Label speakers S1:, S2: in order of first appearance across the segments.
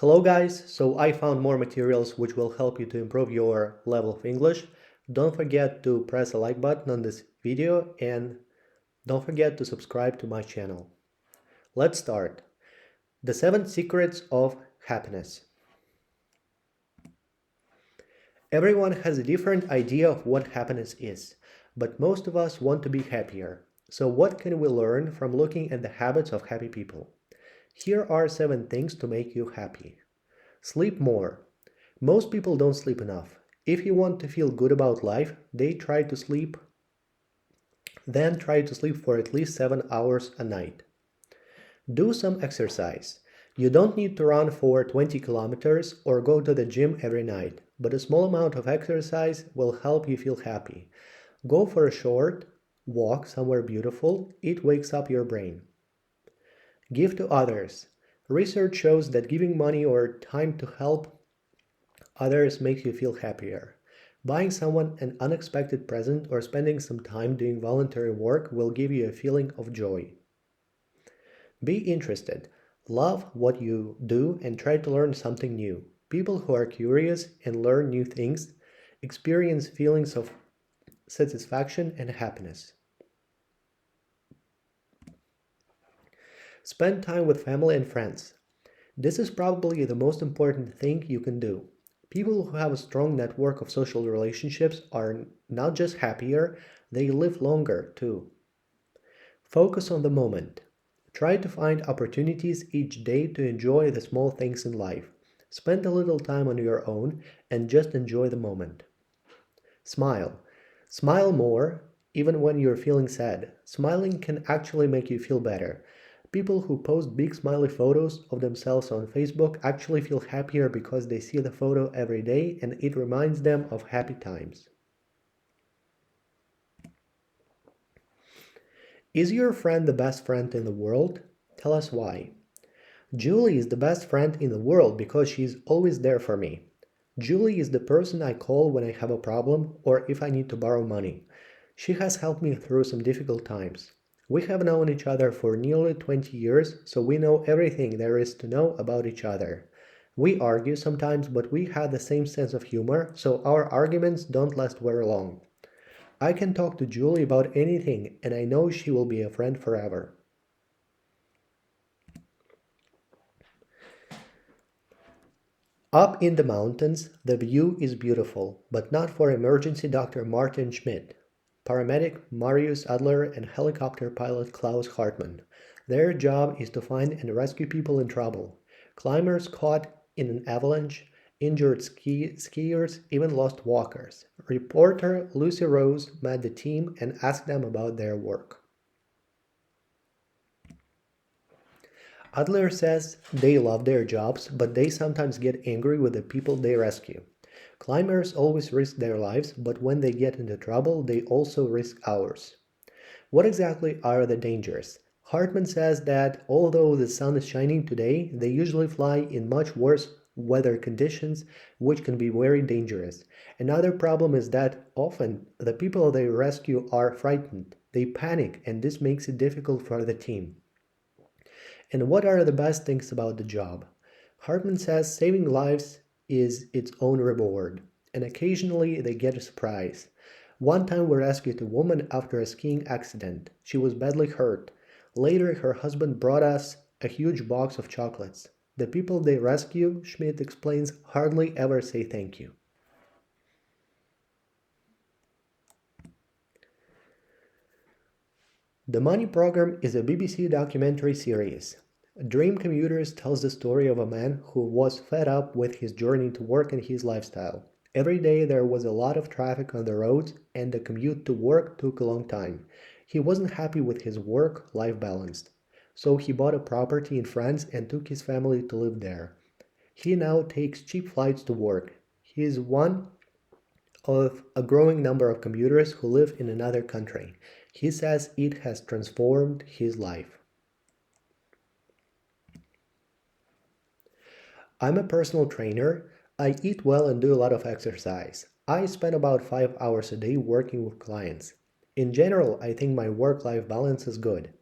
S1: Hello guys, so I found more materials which will help you to improve your level of English. Don't forget to press the like button on this video and don't forget to subscribe to my channel. Let's start. The 7 secrets of happiness. Everyone has a different idea of what happiness is, but most of us want to be happier. So what can we learn from looking at the habits of happy people? Here are 7 things to make you happy. Sleep more. Most people don't sleep enough. If you want to feel good about life, then try to sleep for at least 7 hours a night. Do some exercise. You don't need to run for 20 kilometers or go to the gym every night, but a small amount of exercise will help you feel happy. Go for a short walk somewhere beautiful. It wakes up your brain. Give to others. Research shows that giving money or time to help others makes you feel happier. Buying someone an unexpected present or spending some time doing voluntary work will give you a feeling of joy. Be interested. Love what you do and try to learn something new. People who are curious and learn new things experience feelings of satisfaction and happiness. Spend time with family and friends. This is probably the most important thing you can do. People who have a strong network of social relationships are not just happier, they live longer too. Focus on the moment. Try to find opportunities each day to enjoy the small things in life. Spend a little time on your own and just enjoy the moment. Smile. Smile more, even when you're feeling sad. Smiling can actually make you feel better. People who post big smiley photos of themselves on Facebook actually feel happier because they see the photo every day and it reminds them of happy times. Is your friend the best friend in the world? Tell us why. Julie is the best friend in the world because she's always there for me. Julie is the person I call when I have a problem or if I need to borrow money. She has helped me through some difficult times. We have known each other for nearly 20 years, so we know everything there is to know about each other. We argue sometimes, but we have the same sense of humor, so our arguments don't last very long. I can talk to Julie about anything, and I know she will be a friend forever. Up in the mountains, the view is beautiful, but not for emergency Dr. Martin Schmidt, paramedic Marius Adler, and helicopter pilot Klaus Hartmann. Their job is to find and rescue people in trouble. Climbers caught in an avalanche, injured skiers, even lost walkers. Reporter Lucy Rose met the team and asked them about their work. Adler says they love their jobs, but they sometimes get angry with the people they rescue. Climbers always risk their lives, but when they get into trouble, they also risk ours. What exactly are the dangers? Hartman says that although the sun is shining today, they usually fly in much worse weather conditions, which can be very dangerous. Another problem is that often the people they rescue are frightened. They panic, and this makes it difficult for the team. And what are the best things about the job? Hartman says saving lives is its own reward, and occasionally they get a surprise. One time we rescued a woman after a skiing accident. She was badly hurt. Later, her husband brought us a huge box of chocolates. The people they rescue, Schmidt explains, hardly ever say thank you. The Money Program is a BBC documentary series. Dream Commuters tells the story of a man who was fed up with his journey to work and his lifestyle. Every day there was a lot of traffic on the roads and the commute to work took a long time. He wasn't happy with his work-life balance. So he bought a property in France and took his family to live there. He now takes cheap flights to work. He is one of a growing number of commuters who live in another country. He says it has transformed his life. I'm a personal trainer. I eat well and do a lot of exercise. I spend about 5 hours a day working with clients. In general, I think my work-life balance is good.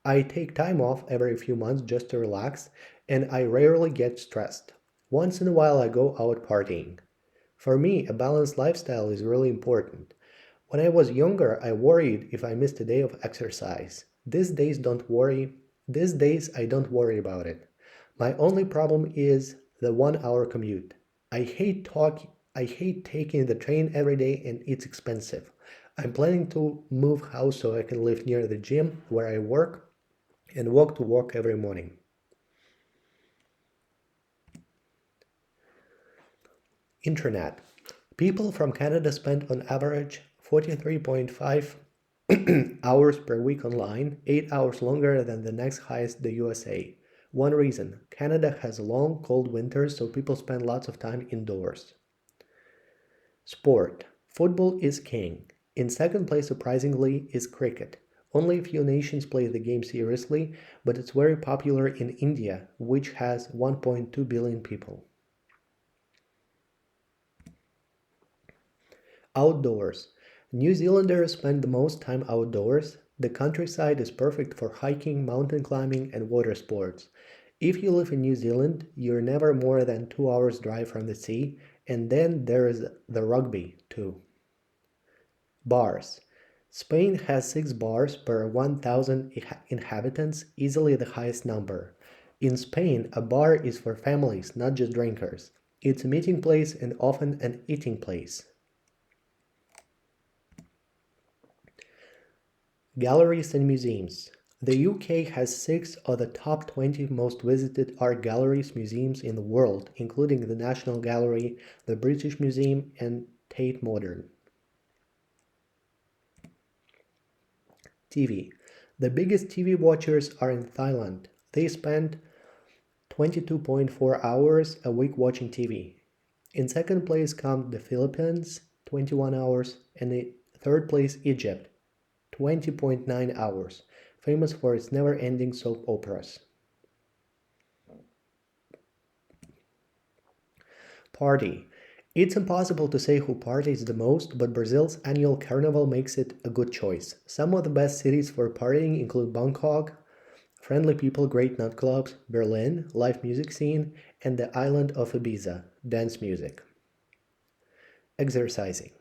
S1: I take time off every few months just to relax, and I rarely get stressed. Once in a while I go out partying. For me, a balanced lifestyle is really important. When I was younger, I worried if I missed a day of exercise. These days I don't worry about it. My only problem is the 1 hour commute. I hate taking the train every day and it's expensive. I'm planning to move house so I can live near the gym where I work and walk to work every morning. Internet. People from Canada spend on average 43.5 hours per week online, 8 hours longer than the next highest, the USA. One reason Canada has long, cold winters, so people spend lots of time indoors. Sport. Football is king. In second place, surprisingly, is cricket. Only a few nations play the game seriously, but it's very popular in India, which has 1.2 billion people. Outdoors. New Zealanders spend the most time outdoors. The countryside is perfect for hiking, mountain climbing, and water sports. If you live in New Zealand, you're never more than 2 hours drive from the sea, and then there's the rugby too. Bars. Spain has 6 bars per 1,000 inhabitants, easily the highest number. In Spain, a bar is for families, not just drinkers. It's a meeting place and often an eating place. Galleries and museums. The UK has 6 of the top 20 most visited art galleries museums in the world, including the National Gallery, the British Museum, and Tate Modern. TV. The biggest TV watchers are in Thailand. They spend 22.4 hours a week watching TV. In second place come the Philippines, 21 hours, and in third place Egypt, 20.9 hours, famous for its never-ending soap operas. Party. It's impossible to say who parties the most, but Brazil's annual carnival makes it a good choice. Some of the best cities for partying include Bangkok, friendly people, great nightclubs, Berlin, live music scene, and the island of Ibiza, dance music. Exercising.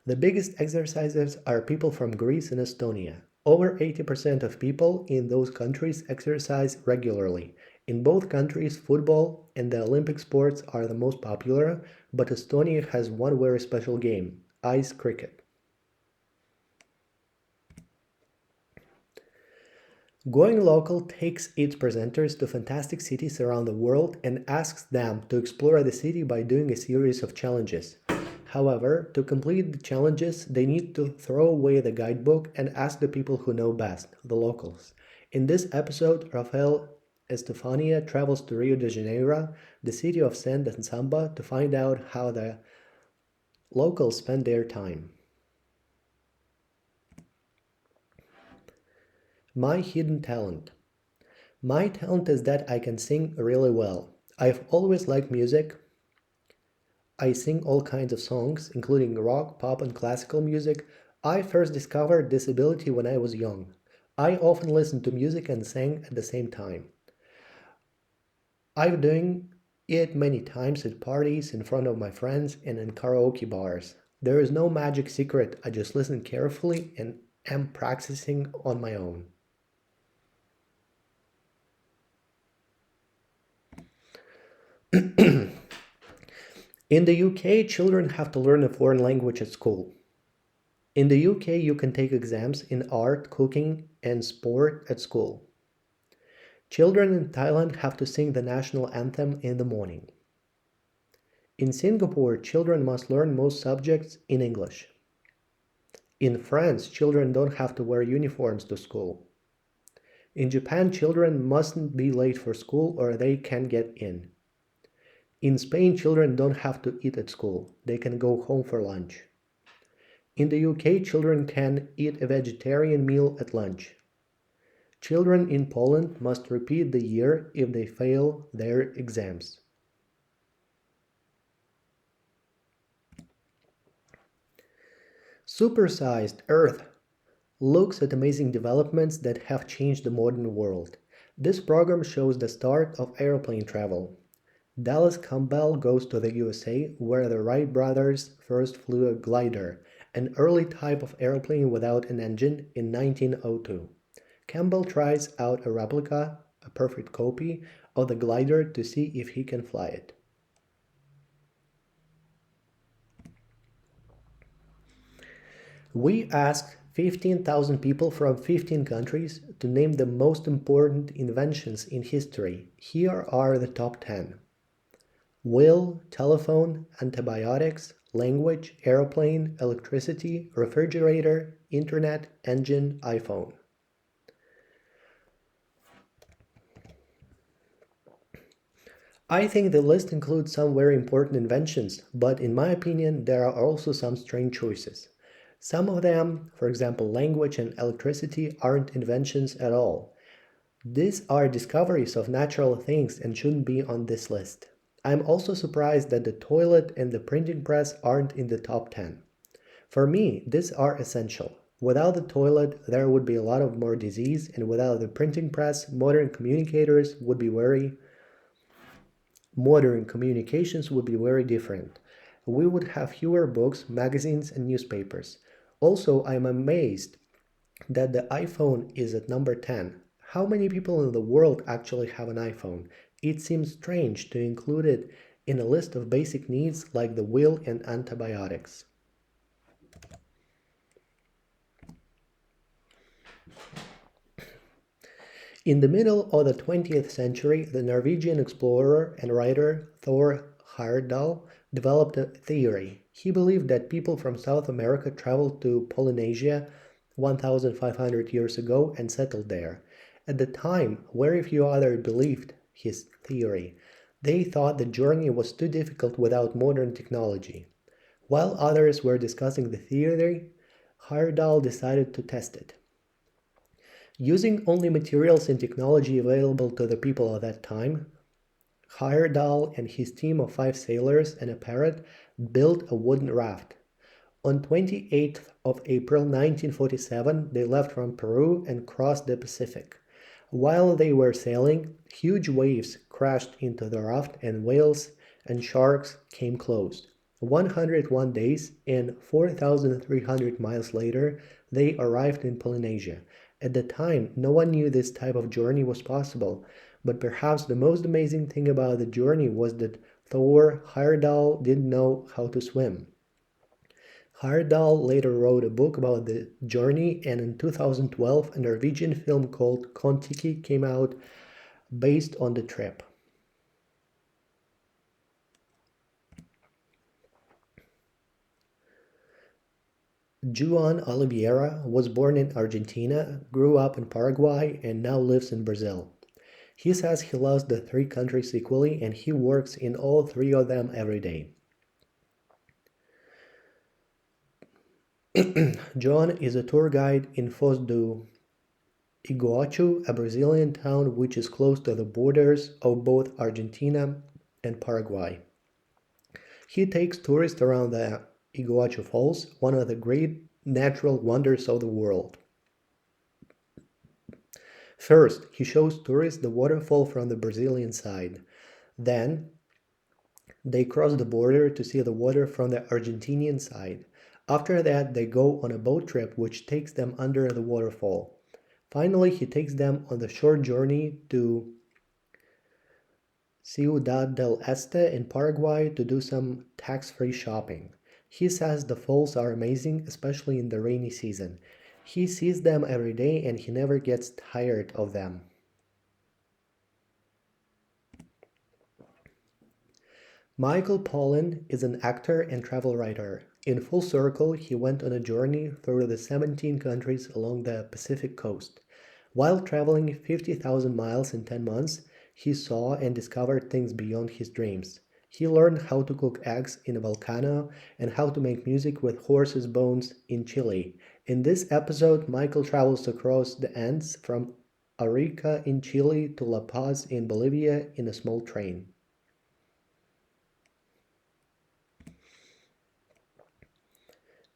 S1: The biggest exercisers are people from Greece and Estonia. Over 80% of people in those countries exercise regularly. In both countries, football and the Olympic sports are the most popular, but Estonia has one very special game, ice cricket. Going Local takes its presenters to fantastic cities around the world and asks them to explore the city by doing a series of challenges. However, to complete the challenges, they need to throw away the guidebook and ask the people who know best, the locals. In this episode, Rafael Estefania travels to Rio de Janeiro, the city of sand and samba, to find out how the locals spend their time. My hidden talent. My talent is that I can sing really well. I've always liked music. I sing all kinds of songs, including rock, pop, and classical music. I first discovered this ability when I was young. I often listened to music and sang at the same time. I've done it many times at parties, in front of my friends, and in karaoke bars. There is no magic secret, I just listen carefully and am practicing on my own. In the UK, children have to learn a foreign language at school. In the UK, you can take exams in art, cooking, and sport at school. Children in Thailand have to sing the national anthem in the morning. In Singapore, children must learn most subjects in English. In France, children don't have to wear uniforms to school. In Japan, children mustn't be late for school or they can get in. In Spain, children don't have to eat at school. They can go home for lunch. In the UK, children can eat a vegetarian meal at lunch. Children in Poland must repeat the year if they fail their exams. Supersized Earth looks at amazing developments that have changed the modern world. This program shows the start of airplane travel. Dallas Campbell goes to the USA, where the Wright brothers first flew a glider, an early type of airplane without an engine, in 1902. Campbell tries out a replica, a perfect copy, of the glider to see if he can fly it. We asked 15,000 people from 15 countries to name the most important inventions in history. Here are the top 10. Wheel, telephone, antibiotics, language, airplane, electricity, refrigerator, internet, engine, iPhone. I think the list includes some very important inventions, but in my opinion, there are also some strange choices. Some of them, for example, language and electricity, aren't inventions at all. These are discoveries of natural things and shouldn't be on this list. I'm also surprised that the toilet and the printing press aren't in the top 10. For me, these are essential. Without the toilet, there would be a lot of more disease, and without the printing press, modern communications would be very different. We would have fewer books, magazines, and newspapers. Also, I'm amazed that the iPhone is at number 10. How many people in the world actually have an iPhone? It seems strange to include it in a list of basic needs like the will and antibiotics. In the middle of the 20th century, the Norwegian explorer and writer Thor Heyerdahl developed a theory. He believed that people from South America traveled to Polynesia 1,500 years ago and settled there. At the time, very few others believed his theory. They thought the journey was too difficult without modern technology. While others were discussing the theory, Heyerdahl decided to test it. Using only materials and technology available to the people of that time, Heyerdahl and his team of 5 sailors and a parrot built a wooden raft. On 28th of April 1947, they left from Peru and crossed the Pacific. While they were sailing, huge waves crashed into the raft and whales and sharks came close. 101 days and 4,300 miles later, they arrived in Polynesia. At the time, no one knew this type of journey was possible, but perhaps the most amazing thing about the journey was that Thor Heyerdahl didn't know how to swim. Heyerdahl later wrote a book about the journey, and in 2012, a Norwegian film called Kon-Tiki came out based on the trip. Juan Oliveira was born in Argentina, grew up in Paraguay, and now lives in Brazil. He says he loves the three countries equally and he works in all three of them every day. John is a tour guide in Foz do Iguaçu, a Brazilian town which is close to the borders of both Argentina and Paraguay. He takes tourists around the Iguaçu Falls, one of the great natural wonders of the world. First, he shows tourists the waterfall from the Brazilian side. Then, they cross the border to see the water from the Argentinian side. After that, they go on a boat trip which takes them under the waterfall. Finally, he takes them on the short journey to Ciudad del Este in Paraguay to do some tax-free shopping. He says the falls are amazing, especially in the rainy season. He sees them every day and he never gets tired of them. Michael Pollan is an actor and travel writer. In Full Circle, he went on a journey through the 17 countries along the Pacific coast. While traveling 50,000 miles in 10 months, he saw and discovered things beyond his dreams. He learned how to cook eggs in a volcano and how to make music with horses' bones in Chile. In this episode, Michael travels across the Andes from Arica in Chile to La Paz in Bolivia in a small train.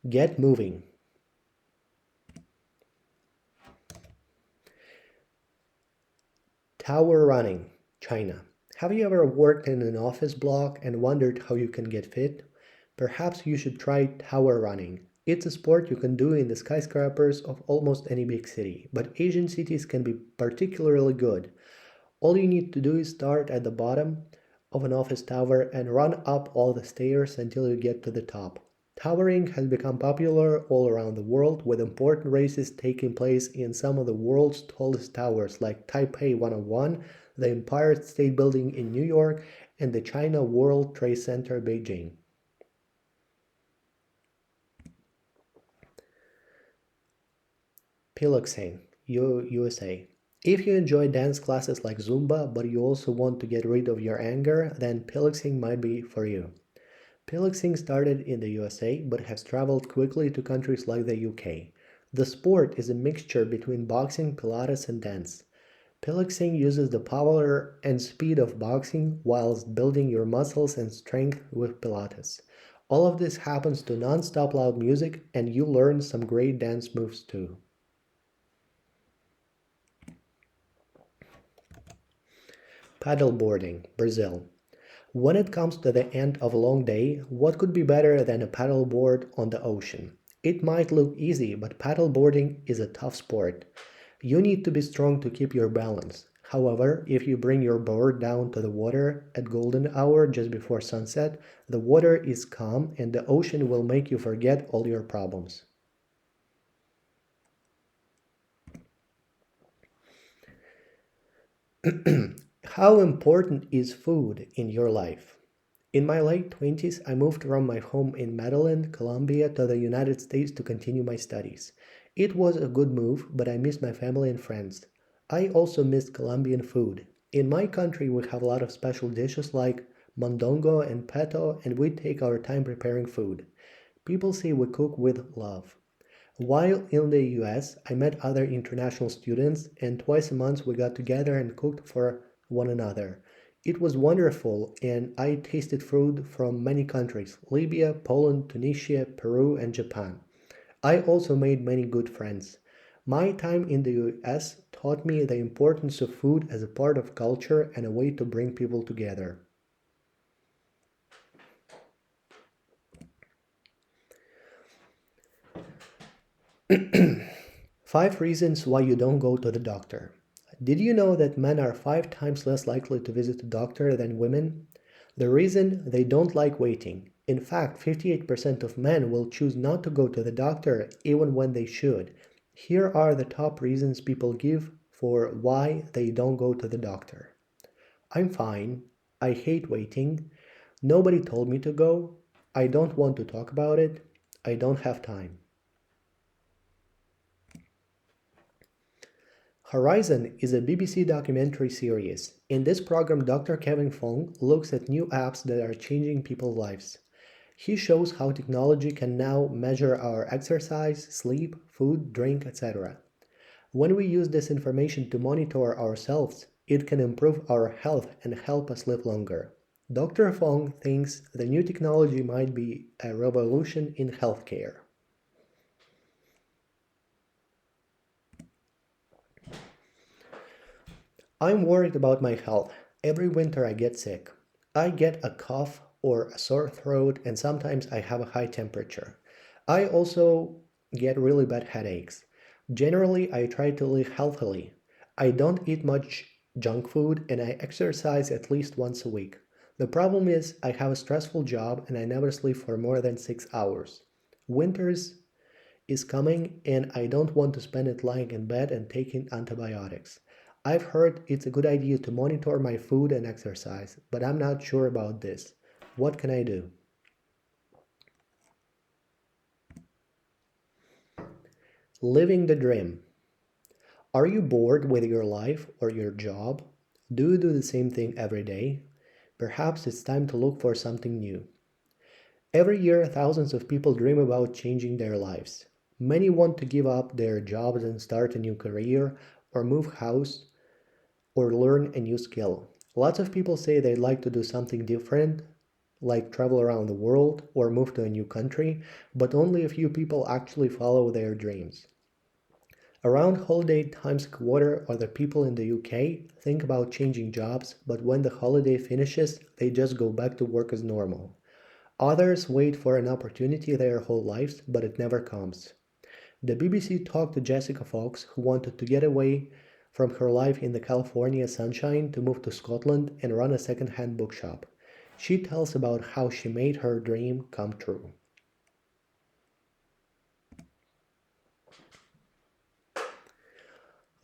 S1: Get moving. Tower running, China. Have you ever worked in an office block and wondered how you can get fit? Perhaps you should try tower running. It's a sport you can do in the skyscrapers of almost any big city, but Asian cities can be particularly good. All you need to do is start at the bottom of an office tower and run up all the stairs until you get to the top. Towering has become popular all around the world, with important races taking place in some of the world's tallest towers like Taipei 101, the Empire State Building in New York, and the China World Trade Center Beijing. Piloxing, USA. If you enjoy dance classes like Zumba, but you also want to get rid of your anger, then piloxing might be for you. Piloxing started in the USA but has traveled quickly to countries like the UK. The sport is a mixture between boxing, Pilates, and dance. Piloxing uses the power and speed of boxing whilst building your muscles and strength with Pilates. All of this happens to non-stop loud music, and you learn some great dance moves too. Paddleboarding, Brazil. When it comes to the end of a long day, what could be better than a paddleboard on the ocean? It might look easy, but paddleboarding is a tough sport. You need to be strong to keep your balance. However, if you bring your board down to the water at golden hour just before sunset, the water is calm and the ocean will make you forget all your problems. How important is food in your life? In my late 20s, I moved from my home in Medellin, Colombia, to the United States to continue my studies. It was a good move, but I missed my family and friends. I also missed Colombian food. In my country, we have a lot of special dishes like mondongo and peto, and we take our time preparing food. People say we cook with love. While in the US, I met other international students, and twice a month we got together and cooked for one another. It was wonderful, and I tasted food from many countries: Libya, Poland, Tunisia, Peru, and Japan. I also made many good friends. My time in the US taught me the importance of food as a part of culture and a way to bring people together. 5 reasons why you don't go to the doctor. Did you know that men are 5 times less likely to visit a doctor than women? The reason: they don't like waiting. In fact, 58% of men will choose not to go to the doctor even when they should. Here are the top reasons people give for why they don't go to the doctor. I'm fine. I hate waiting. Nobody told me to go. I don't want to talk about it. I don't have time. Horizon is a BBC documentary series. In this program, Dr. Kevin Fong looks at new apps that are changing people's lives. He shows how technology can now measure our exercise, sleep, food, drink, etc. When we use this information to monitor ourselves, it can improve our health and help us live longer. Dr. Fong thinks the new technology might be a revolution in healthcare. I'm worried about my health. Every winter I get sick. I get a cough or a sore throat, and sometimes I have a high temperature. I also get really bad headaches. Generally, I try to live healthily. I don't eat much junk food and I exercise at least once a week. The problem is, I have a stressful job and I never sleep for more than 6 hours. Winters is coming and I don't want to spend it lying in bed and taking antibiotics. I've heard it's a good idea to monitor my food and exercise, but I'm not sure about this. What can I do? Living the dream. Are you bored with your life or your job? Do you do the same thing every day? Perhaps it's time to look for something new. Every year, thousands of people dream about changing their lives. Many want to give up their jobs and start a new career, or move house, or learn a new skill. Lots of people say they'd like to do something different, like travel around the world or move to a new country, but only a few people actually follow their dreams. Around holiday times, a quarter of the people in the UK think about changing jobs, but when the holiday finishes, they just go back to work as normal. Others wait for an opportunity their whole lives, but it never comes. The BBC talked to Jessica Fox, who wanted to get away from her life in the California sunshine to move to Scotland and run a second-hand bookshop. She tells about how she made her dream come true.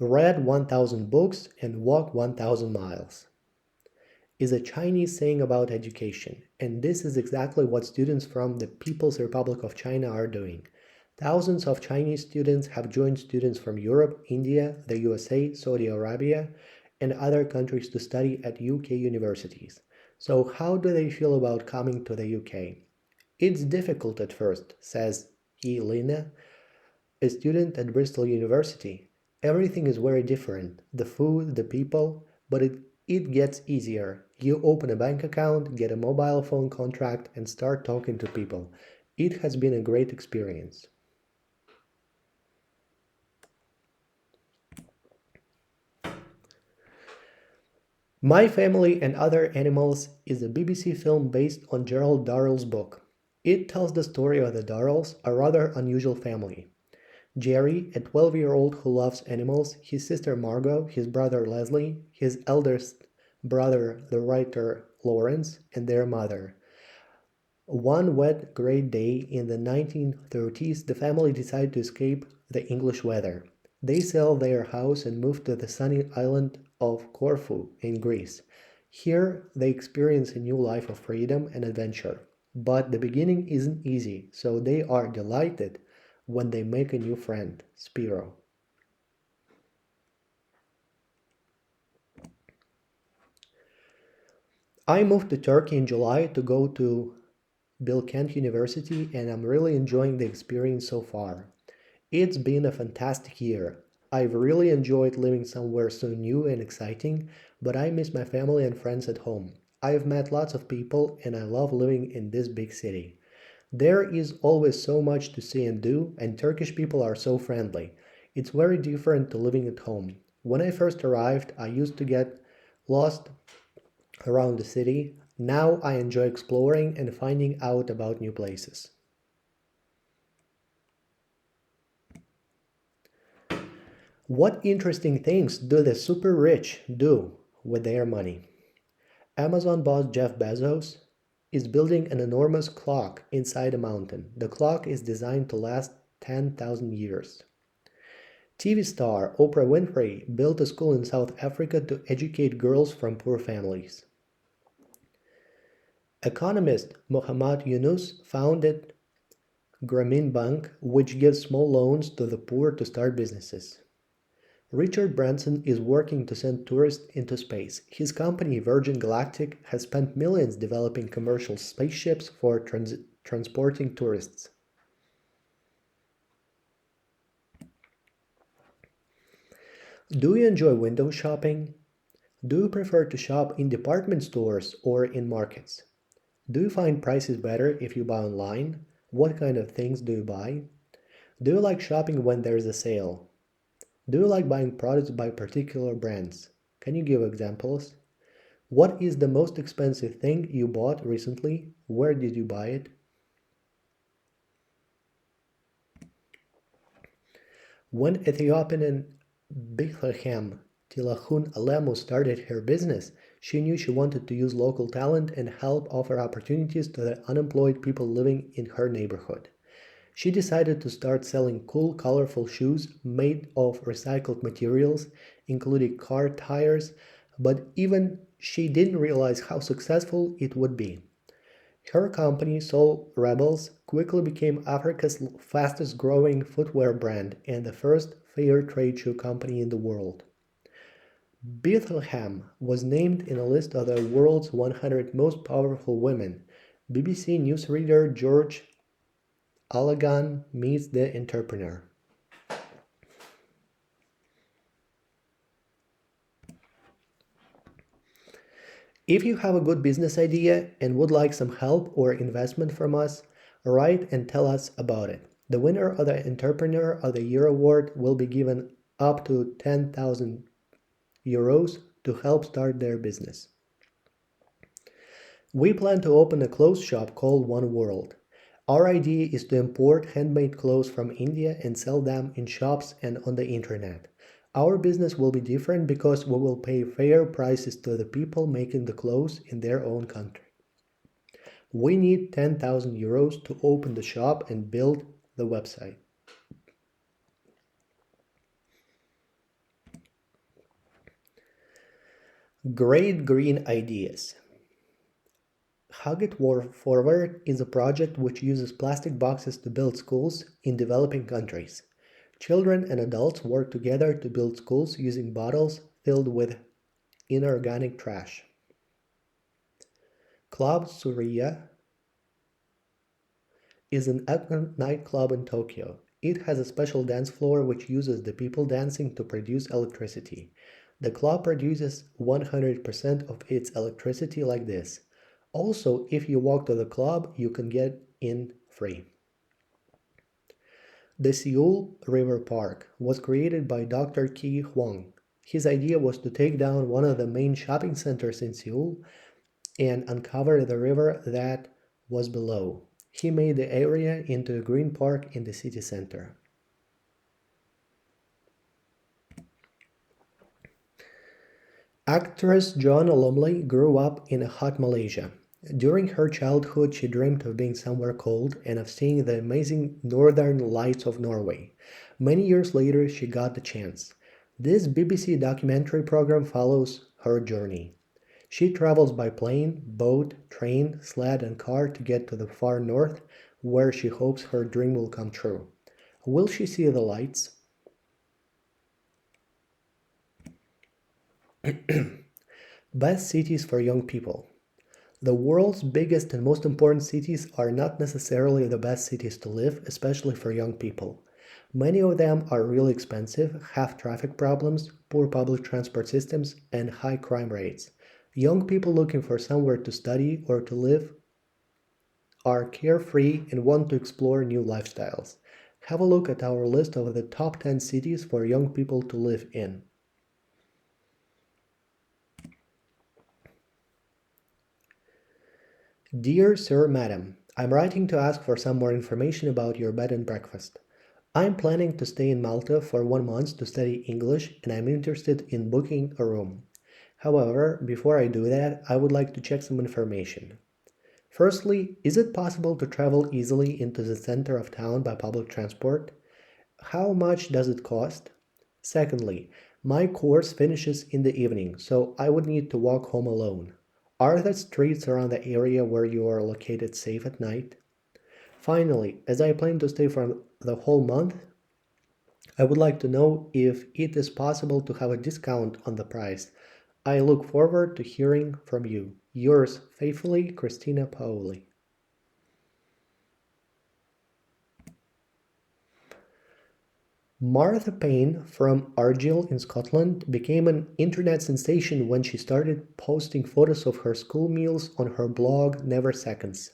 S1: Read 1,000 books and walked 1,000 miles is a Chinese saying about education, and this is exactly what students from the People's Republic of China are doing. Thousands of Chinese students have joined students from Europe, India, the USA, Saudi Arabia, and other countries to study at UK universities. So, how do they feel about coming to the UK? It's difficult at first, says Elena, a student at Bristol University. Everything is very different, the food, the people, but it gets easier. You open a bank account, get a mobile phone contract, and start talking to people. It has been a great experience. My Family and Other Animals is a BBC film based on Gerald Darrell's book. It tells the story of the Darrells, a rather unusual family. Jerry, a 12-year-old who loves animals, his sister Margot, his brother Leslie, his eldest brother, the writer Lawrence, and their mother. One wet, gray day in the 1930s, the family decided to escape the English weather. They sell their house and move to the sunny island of Corfu in Greece. Here, they experience a new life of freedom and adventure. But the beginning isn't easy, so they are delighted when they make a new friend, Spiro. I moved to Turkey in July to go to Bilkent University, and I'm really enjoying the experience so far. It's been a fantastic year. I've really enjoyed living somewhere so new and exciting, but I miss my family and friends at home. I've met lots of people, and I love living in this big city. There is always so much to see and do, and Turkish people are so friendly. It's very different to living at home. When I first arrived, I used to get lost around the city. Now I enjoy exploring and finding out about new places. What interesting things do the super rich do with their money? Amazon boss Jeff Bezos is building an enormous clock inside a mountain. The clock is designed to last 10,000 years. TV star Oprah Winfrey built a school in South Africa to educate girls from poor families. Economist Mohammad Yunus founded Grameen Bank, which gives small loans to the poor to start businesses. Richard Branson is working to send tourists into space. His company, Virgin Galactic, has spent millions developing commercial spaceships for transporting tourists. Do you enjoy window shopping? Do you prefer to shop in department stores or in markets? Do you find prices better if you buy online? What kind of things do you buy? Do you like shopping when there's a sale? Do you like buying products by particular brands? Can you give examples? What is the most expensive thing you bought recently? Where did you buy it? When Ethiopian Bethlehem Tilahun Alemu started her business, she knew she wanted to use local talent and help offer opportunities to the unemployed people living in her neighborhood. She decided to start selling cool, colorful shoes made of recycled materials, including car tires, but even she didn't realize how successful it would be. Her company, Soul Rebels, quickly became Africa's fastest growing footwear brand and the first fair trade shoe company in the world. Bethlehem was named in a list of the world's 100 most powerful women. BBC newsreader George Allagan meets the entrepreneur. If you have a good business idea and would like some help or investment from us, write and tell us about it. The winner of the Entrepreneur of the Year award will be given up to 10,000 euros to help start their business. We plan to open a clothes shop called One World. Our idea is to import handmade clothes from India and sell them in shops and on the internet. Our business will be different because we will pay fair prices to the people making the clothes in their own country. We need 10,000 euros to open the shop and build the website. Great Green Ideas. Hug It Forward is a project which uses plastic boxes to build schools in developing countries. Children and adults work together to build schools using bottles filled with inorganic trash. Club Surya is an ethnic nightclub in Tokyo. It has a special dance floor which uses the people dancing to produce electricity. The club produces 100% of its electricity like this. Also, if you walk to the club, you can get in free. The Seoul River Park was created by Dr. Ki Hwang. His idea was to take down one of the main shopping centers in Seoul and uncover the river that was below. He made the area into a green park in the city center. Actress Joanna Lumley grew up in hot Malaysia. During her childhood, she dreamed of being somewhere cold and of seeing the amazing northern lights of Norway. Many years later, she got the chance. This BBC documentary program follows her journey. She travels by plane, boat, train, sled, and car to get to the far north, where she hopes her dream will come true. Will she see the lights? Best cities for young people. The world's biggest and most important cities are not necessarily the best cities to live, especially for young people. Many of them are really expensive, have traffic problems, poor public transport systems, and high crime rates. Young people looking for somewhere to study or to live are carefree and want to explore new lifestyles. Have a look at our list of the top 10 cities for young people to live in. Dear Sir, Madam, I'm writing to ask for some more information about your bed and breakfast. I'm planning to stay in Malta for 1 month to study English and I'm interested in booking a room. However, before I do that, I would like to check some information. Firstly, is it possible to travel easily into the center of town by public transport? How much does it cost? Secondly, my course finishes in the evening, so I would need to walk home alone. Are the streets around the area where you are located safe at night? Finally, as I plan to stay for the whole month, I would like to know if it is possible to have a discount on the price. I look forward to hearing from you. Yours faithfully, Christina Paoli. Martha Payne from Argyll in Scotland became an internet sensation when she started posting photos of her school meals on her blog Never Seconds.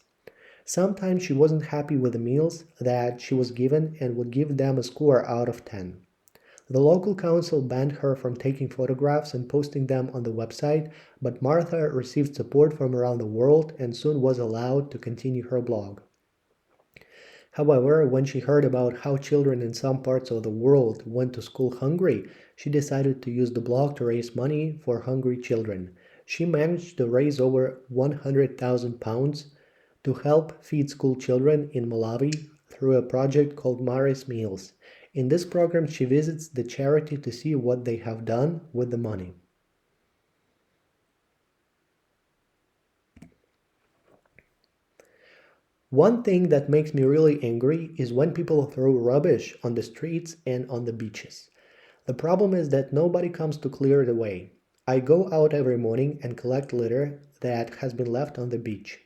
S1: Sometimes she wasn't happy with the meals that she was given and would give them a score out of 10. The local council banned her from taking photographs and posting them on the website, but Martha received support from around the world and soon was allowed to continue her blog. However, when she heard about how children in some parts of the world went to school hungry, she decided to use the blog to raise money for hungry children. She managed to raise over £100,000 to help feed school children in Malawi through a project called Mari's Meals. In this program, she visits the charity to see what they have done with the money. One thing that makes me really angry is when people throw rubbish on the streets and on the beaches. The problem is that nobody comes to clear it away. I go out every morning and collect litter that has been left on the beach.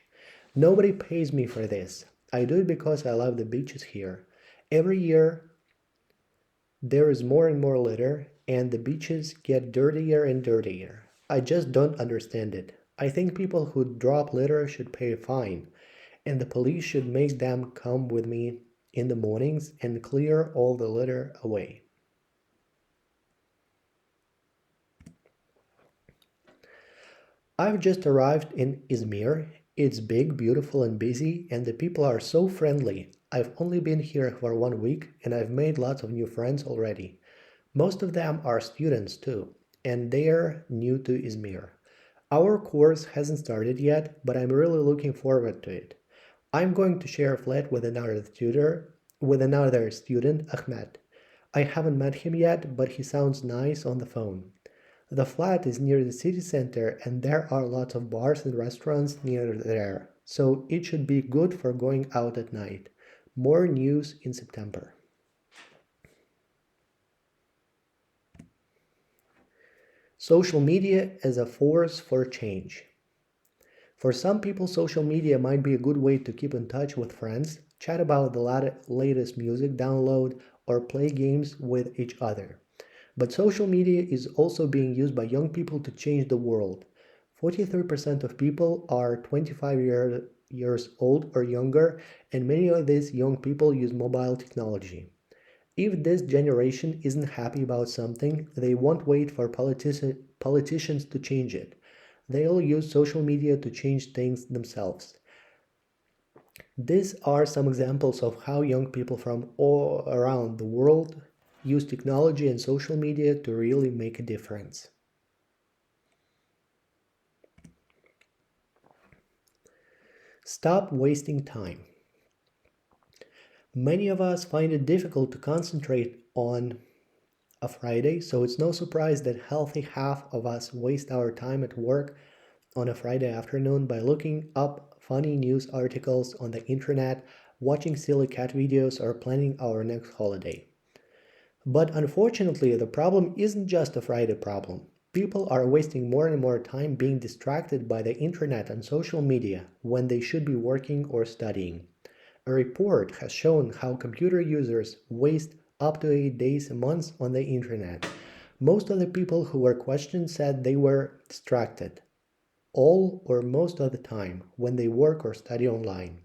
S1: Nobody pays me for this. I do it because I love the beaches here. Every year there is more and more litter and the beaches get dirtier and dirtier. I just don't understand it. I think people who drop litter should pay a fine and the police should make them come with me in the mornings and clear all the litter away. I've just arrived in Izmir. It's big, beautiful, and busy, and the people are so friendly. I've only been here for 1 week, and I've made lots of new friends already. Most of them are students too, and they're new to Izmir. Our course hasn't started yet, but I'm really looking forward to it. I'm going to share a flat with another student, Ahmed. I haven't met him yet, but he sounds nice on the phone. The flat is near the city center and there are lots of bars and restaurants near there, so it should be good for going out at night. More news in September. Social media as a force for change. For some people, social media might be a good way to keep in touch with friends, chat about the latest music download, or play games with each other. But social media is also being used by young people to change the world. 43% of people are 25 years old or younger, and many of these young people use mobile technology. If this generation isn't happy about something, they won't wait for politicians to change it. They'll use social media to change things themselves. These are some examples of how young people from all around the world use technology and social media to really make a difference. Stop wasting time. Many of us find it difficult to concentrate on a Friday, so it's no surprise that healthy half of us waste our time at work on a Friday afternoon by looking up funny news articles on the internet, watching silly cat videos, or planning our next holiday. But unfortunately, the problem isn't just a Friday problem. People are wasting more and more time being distracted by the internet and social media when they should be working or studying. A report has shown how computer users waste up to 8 days a month on the internet. Most of the people who were questioned said they were distracted all or most of the time when they work or study online.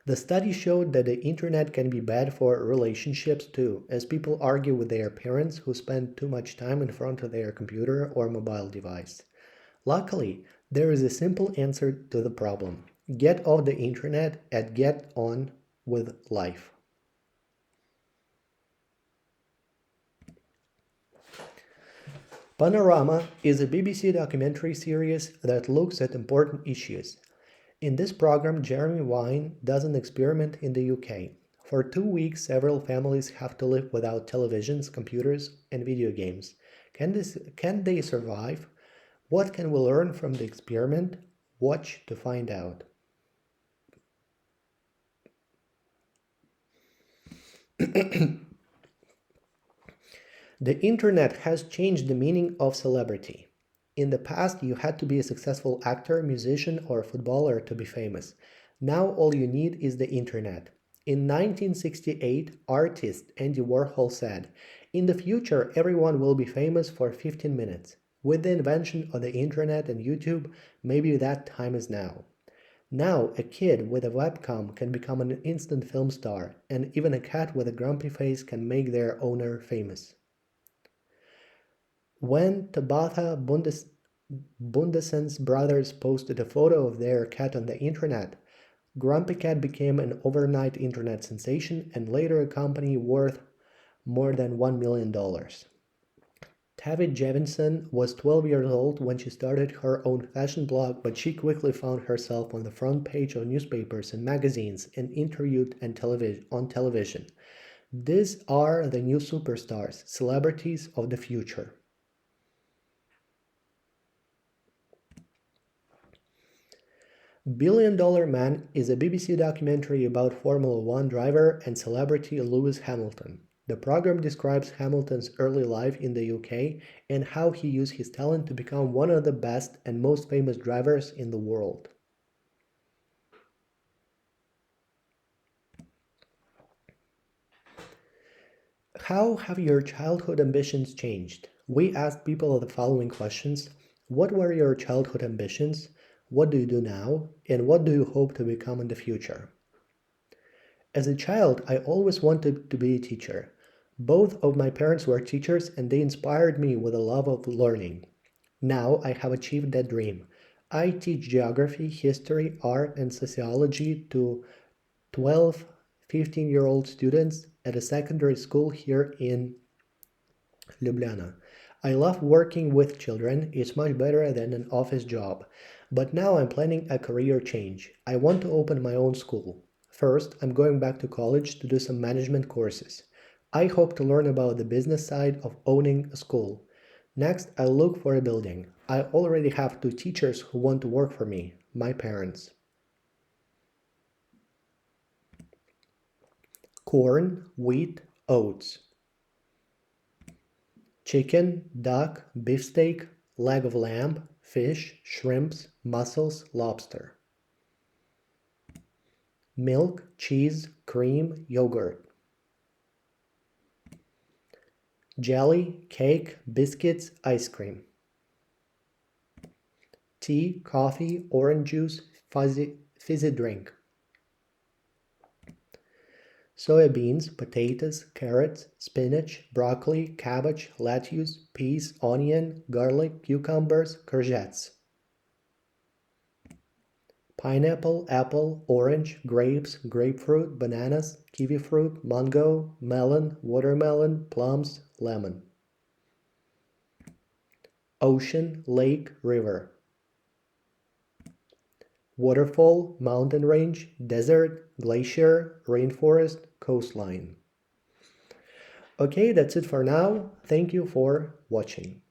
S1: The study showed that the internet can be bad for relationships too, as people argue with their parents who spend too much time in front of their computer or mobile device. Luckily, there is a simple answer to the problem. Get off the internet and get on with life. Panorama is a BBC documentary series that looks at important issues. In this program, Jeremy Vine does an experiment in the UK. For 2 weeks, several families have to live without televisions, computers, and video games. Can they survive? What can we learn from the experiment? Watch to find out. The internet has changed the meaning of celebrity. In the past, you had to be a successful actor, musician, or footballer to be famous. Now, all you need is the internet. In 1968, artist Andy Warhol said, "In the future, everyone will be famous for 15 minutes. With the invention of the internet and YouTube, maybe that time is now." Now, a kid with a webcam can become an instant film star, and even a cat with a grumpy face can make their owner famous. When Tabitha Bundesen's brothers posted a photo of their cat on the internet, Grumpy Cat became an overnight internet sensation and later a company worth more than $1 million. Tavid Jevinson was 12 years old when she started her own fashion blog, but she quickly found herself on the front page of newspapers and magazines and interviewed on television. These are the new superstars, celebrities of the future. Billion Dollar Man is a BBC documentary about Formula One driver and celebrity Lewis Hamilton. The program describes Hamilton's early life in the UK and how he used his talent to become one of the best and most famous drivers in the world. How have your childhood ambitions changed? We asked people the following questions. What were your childhood ambitions? What do you do now? And what do you hope to become in the future? As a child, I always wanted to be a teacher. Both of my parents were teachers and they inspired me with a love of learning. Now I have achieved that dream. I teach geography, history, art, and sociology to 12, 15-year-old students at a secondary school here in Ljubljana. I love working with children, it's much better than an office job. But now I'm planning a career change. I want to open my own school. First, I'm going back to college to do some management courses. I hope to learn about the business side of owning a school. Next, I'll look for a building. I already have two teachers who want to work for me, my parents. Corn, wheat, oats. Chicken, duck, beefsteak, leg of lamb, fish, shrimps, mussels, lobster. Milk, cheese, cream, yogurt. Jelly, cake, biscuits, ice cream. Tea, coffee, orange juice, fizzy drink. Soybeans, potatoes, carrots, spinach, broccoli, cabbage, lettuce, peas, onion, garlic, cucumbers, courgettes. Pineapple, apple, orange, grapes, grapefruit, bananas, kiwi fruit, mango, melon, watermelon, plums, lemon. Ocean, lake, river. Waterfall, mountain range, desert, glacier, rainforest, coastline. Okay, that's it for now. Thank you for watching.